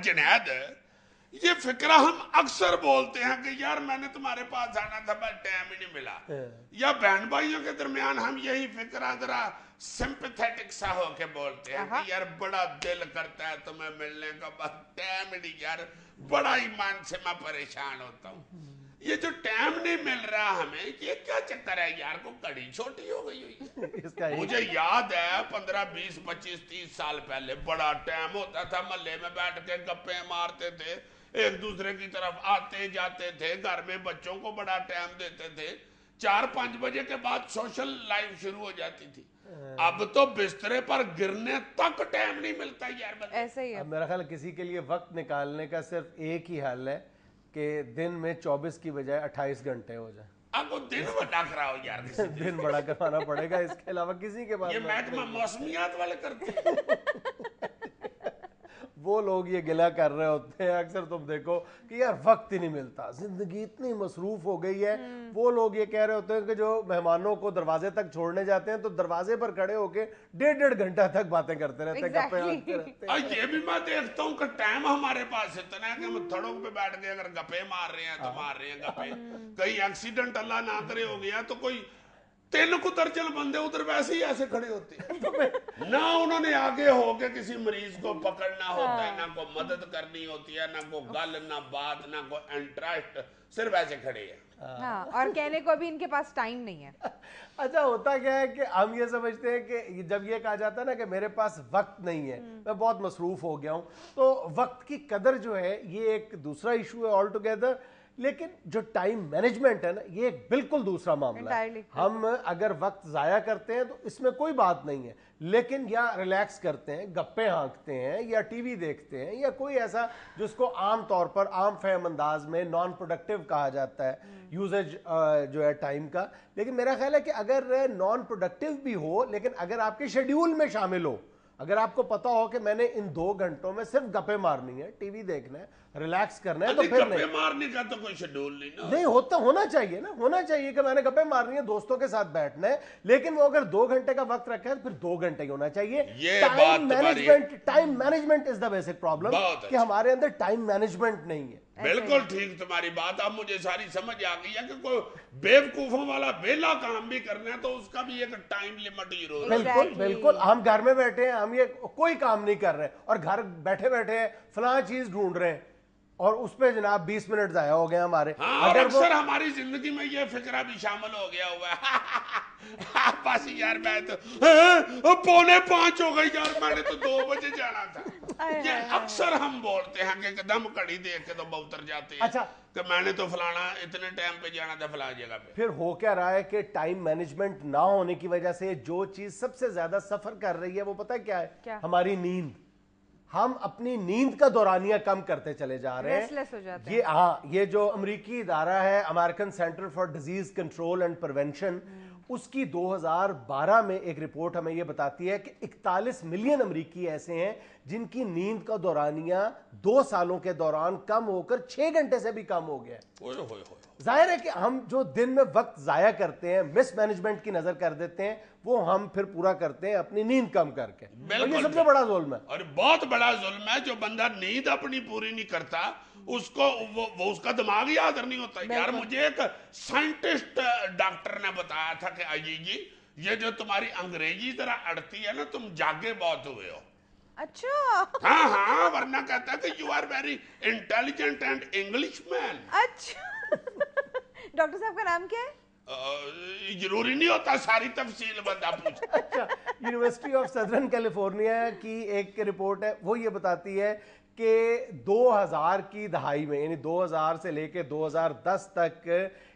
جنید یہ فکرہ ہم اکثر بولتے ہیں کہ یار میں نے تمہارے پاس آنا تھا بس ٹائم ہی نہیں ملا، یا بہن بھائیوں کے درمیان ہم یہی فکرہ ذرا سمپیتھیٹک سا ہو کے بولتے ہیں کہ یار بڑا دل کرتا ہے تمہیں ملنے کا بس ٹائم ہی نہیں، یار بڑا ہی من سے میں پریشان ہوتا ہوں، یہ جو ٹائم نہیں مل رہا ہمیں یہ کیا چکر ہے یار، کو کڑی چھوٹی ہو گئی ہوئی؟ مجھے یاد ہے 15 20 25 30 سال پہلے بڑا ٹائم ہوتا تھا، محلے میں بیٹھ کے گپیں مارتے تھے، ایک دوسرے کی طرف آتے جاتے تھے، گھر میں بچوں کو بڑا ٹائم دیتے تھے، 4 5 بجے کے بعد سوشل لائف شروع ہو جاتی تھی، اب تو بسترے پر گرنے تک ٹائم نہیں ملتا یار۔ ایسا ہی ہے، میرا خیال کسی کے لیے وقت نکالنے کا صرف ایک ہی حل ہے کہ دن میں 24 کی بجائے 28 گھنٹے ہو جائیں۔ اب دن بڑا کراؤ یار، دن بڑا کروانا پڑے گا، اس کے علاوہ کسی کے پاس یہ محکمہ موسمیات والے کرتے ہیں۔ وہ لوگ یہ گلہ کر رہے ہوتے ہیں اکثر، تم دیکھو کہ یار وقت ہی نہیں ملتا، زندگی اتنی مصروف ہو گئی ہے۔ وہ لوگ یہ کہہ رہے ہوتے ہیں کہ جو مہمانوں کو دروازے تک چھوڑنے جاتے ہیں تو دروازے پر کھڑے ہو کے 1.5 گھنٹہ تک باتیں کرتے رہتے ہیں، گپیں مارتے رہتے ہیں۔ یہ بھی میں دیکھتا ہوں کہ ٹائم ہمارے پاس اتنا ہے کہ ہم تھڑوں پہ بیٹھ کے اگر گپیں مار رہے ہیں تو مار رہے ہیں گپیں، کہیں ایکسیڈنٹ اللہ نہ کرے ہو گیا تو کوئی 3 کو درجن بندے ادھر ویسے ہی ایسے کھڑے ہوتے ہیں، نہ انہوں نے آگے ہو کے کسی مریض کو پکڑنا ہوتا ہے، نہ کو مدد کرنی ہوتی ہے، نہ کو گل نہ بات نہ کو انٹرسٹ، صرف ایسے کھڑے ہیں۔ ہاں، اور کہنے کو بھی ان کے پاس ٹائم نہیں ہے۔ اچھا ہوتا کیا ہے کہ ہم یہ سمجھتے ہیں کہ جب یہ کہا جاتا ہے نا کہ میرے پاس وقت نہیں ہے، میں بہت مصروف ہو گیا ہوں، تو وقت کی قدر جو ہے یہ ایک دوسرا ایشو ہے آل ٹوگیدر، لیکن جو ٹائم مینجمنٹ ہے نا یہ ایک بالکل دوسرا معاملہ ہے۔ ہم اگر وقت ضائع کرتے ہیں تو اس میں کوئی بات نہیں ہے، لیکن یا ریلیکس کرتے ہیں، گپے ہانکتے ہیں، یا ٹی وی دیکھتے ہیں، یا کوئی ایسا جس کو عام طور پر عام فہم انداز میں نان پروڈکٹیو کہا جاتا ہے یوزیج جو ہے ٹائم کا، لیکن میرا خیال ہے کہ اگر نان پروڈکٹیو بھی ہو لیکن اگر آپ کے شیڈیول میں شامل ہو، اگر آپ کو پتا ہو کہ میں نے ان 2 گھنٹوں میں صرف گپے مارنی ہے، ٹی وی دیکھنا ہے، ریلیکس کرنا ہے، تو پھر گپے مارنے کا تو کوئی شیڈول نہیں ہونا چاہیے نا، ہونا چاہیے کہ میں نے گپے مارنی ہے، دوستوں کے ساتھ بیٹھنا ہے، لیکن وہ اگر 2 گھنٹے کا وقت رکھا ہے تو پھر 2 گھنٹے ہی ہونا چاہیے۔ Time management is the basic problem کہ ہمارے اندر ٹائم مینجمنٹ نہیں ہے۔ بالکل ٹھیک تمہاری بات، اب مجھے ساری سمجھ آ گئی ہے کہ کوئی بیوقوفوں والا بیلا کام بھی کرنا ہے تو اس کا بھی ایک ٹائم لیمٹ ضرور ہے۔ بالکل بالکل، ہم گھر میں بیٹھے ہیں، ہم یہ کوئی کام نہیں کر رہے اور گھر بیٹھے بیٹھے فلاں چیز ڈھونڈ رہے ہیں اور اس پہ جناب 20 منٹ ضائع ہو گئے ہمارے۔ اور اکثر ہماری زندگی میں یہ فکرہ بھی شامل ہو گیا ہوا ہے، بس یار میں تو 4:45 ہو گئی یار، میں نے تو 2 بجے جانا تھا، یہ اکثر ہم بولتے ہیں کہ ایک دم گھڑی دیکھ کے تو بہتر جاتے ہیں کہ میں نے تو فلانا اتنے ٹائم پہ جانا تھا فلاں جگہ پہ۔ پھر ہو کیا رہا ہے کہ ٹائم مینجمنٹ نہ ہونے کی وجہ سے جو چیز سب سے زیادہ سفر کر رہی ہے وہ پتہ کیا ہے؟ ہماری نیند۔ ہم اپنی نیند کا دورانیہ کم کرتے چلے جا رہے ہیں۔ یہ جو امریکی ادارہ ہے American centre for diseases control and prevention, اس کی 2012 میں ایک رپورٹ ہمیں یہ بتاتی ہے کہ 41 ملین امریکی ایسے ہیں جن کی نیند کا دورانیہ 2 سالوں کے دوران کم ہو کر 6 گھنٹے سے بھی کم ہو گیا ہے۔ ظاہر ہے کہ ہم جو دن میں وقت ضائع کرتے ہیں، مس مینجمنٹ کی نظر کر دیتے ہیں، وہ ہم پھر پورا کرتے ہیں اپنی نیند کم کر کے، اور یہ سب سے بڑا ظلم ہے۔ اور بہت بڑا ظلم ہے، جو بندہ نیند اپنی پوری نہیں کرتا اس کو وہ اس کا دماغ ہی حاضر نہیں ہوتا۔ یار مجھے ایک سائنٹسٹ ڈاکٹر نے بتایا تھا کہ اجی جی یہ جو تمہاری انگریزی ذرا اڑتی ہے نا، تم جاگے بہت ہوئے ہو۔ اچھا ہاں، ورنہ کہتا ہے کہ you are very intelligent and English man. اچھا ڈاکٹر صاحب کا نام کیا ہے؟ ضروری نہیں ہوتا ساری تفصیل بندہ پوچھتا۔ اچھا، یونیورسٹی آف سدرن کیلیفورنیا کی ایک رپورٹ ہے، وہ یہ بتاتی ہے کہ 2000 کی دہائی میں، یعنی 2000 سے لے کے 2010 تک،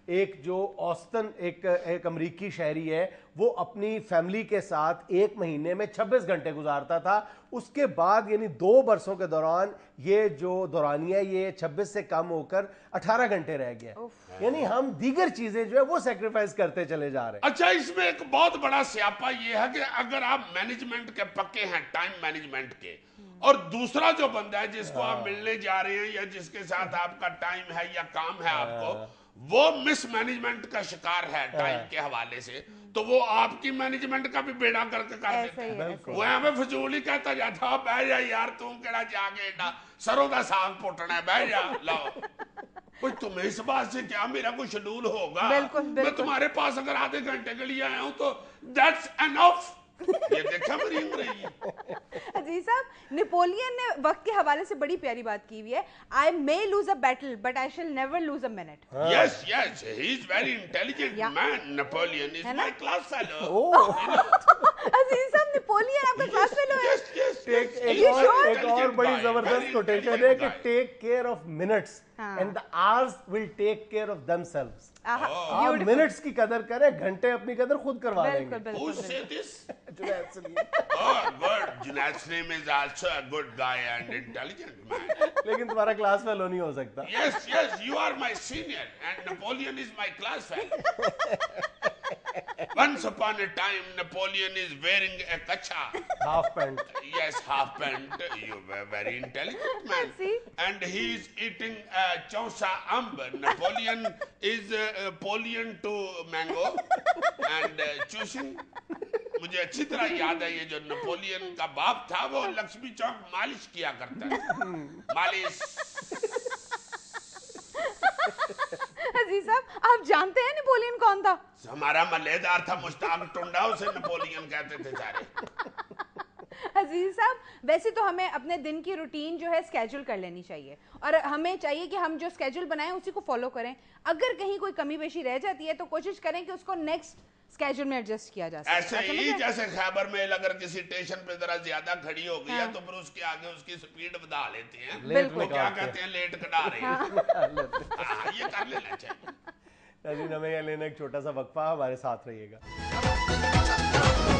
ایک جو اوسطن ایک امریکی شہری ہے وہ اپنی فیملی کے ساتھ 1 مہینے میں 26 گھنٹے گزارتا تھا۔ اس کے بعد یعنی 2 برسوں کے دوران یہ جو دورانیہ یہ 26 سے کم ہو کر 18 گھنٹے رہ گیا، یعنی ہم دیگر چیزیں جو ہے وہ سیکریفائز کرتے چلے جا رہے ہیں۔ اچھا، اس میں ایک بہت بڑا سیاپا یہ ہے کہ اگر آپ مینجمنٹ کے پکے ہیں، ٹائم مینجمنٹ کے، اور دوسرا جو بندہ ہے جس کو آپ ملنے جا رہے ہیں یا جس کے ساتھ آپ کا ٹائم ہے یا کام ہے آپ کو، وہ مس مینجمنٹ کا شکار ہے ٹائم کے حوالے سے، تو وہ آپ کی مینجمنٹ کا بھی بیڑا کر کے کر ایسا دیتے ہی ہیں. ہے، ایسا ہی وہ ہمیں فضول ہی کہتا جاتا بہ جا یار تم کہڑا جا کے ایڈا سروں کا ساگ پوٹنا ہے بہ جا لاؤ. کوئی تمہیں اس بات سے کیا میرا کوئی شیڈول ہوگا؟ بالکل میں تمہارے پاس اگر آدھے گھنٹے کے لیے آیا ہوں تو دیٹس انف. یہ دیکھا میری انگریزی. عزیز صاحب نیپولین نے وقت کے حوالے سے بڑی پیاری بات کی ہوئی ہے. I may lose a battle but I shall never lose a minute. Yes, yes, he is very intelligent man. Napoleon is my class fellow. عزیز صاحب نیپولین آپ کا کلاس فیلو ہے؟ Yes, yes, yes. ایک اور بڑی زبردست کوٹیشن ہے کہ take care of minutes and the hours will take care of themselves. آپ منٹس کی قدر کریں, گھنٹے اپنی قدر خود کروا لیں گے. Who said this? Junaid Saleem. Oh, good. Junaid Salim is also a good guy and intelligent man. لیکن تمہارا کلاس فیلو نہیں ہو سکتا. Yes, yes, you are my senior and Napoleon is my class fellow. Once upon a time, Napoleon is wearing a kacha. Half pant. Yes, half pant. You were very intelligent man. See? And he is eating chausa amb. Napoleon is Napoleon to mango and choosing. مجھے اچھی طرح یاد ہے یہ جو نپولین کا باپ تھا وہ لکشمی چوک مالش کیا کرتا ہے. مالش. عزیز صاحب آپ جانتے ہیں نیپولین کون تھا؟ ہمارا ملےدار تھا مشتاق ٹنڈا, اسے نپولین کہتے تھے سارے. عزیز صاحب ویسے تو ہمیں اپنے دن کی روٹین جو ہے اسکیجول کر لینی چاہیے اور ہمیں چاہیے کہ ہم جو اسکیجول بنائیں اسی کو فالو کریں. اگر کہیں کوئی کمی بیشی رہ جاتی ہے تو کوشش کریں کہ اس کو نیکسٹ اسکیجول میں ایڈجسٹ کیا جا سکے. ایسے ہی جیسے خیبر میں اگر کسی اسٹیشن پہ ذرا زیادہ کھڑی ہو گئی ہے تو پھر اس کے آگے اس کی سپیڈ بڑھا لیتے ہیں. بالکل. کیا کہتے ہیں لیٹ کٹا رہے ہیں. یہ کر لینا چاہیے. ناظرین ہمیں یہ لینا ایک چھوٹا سا وقفہ, ہمارے ساتھ رہیے گا.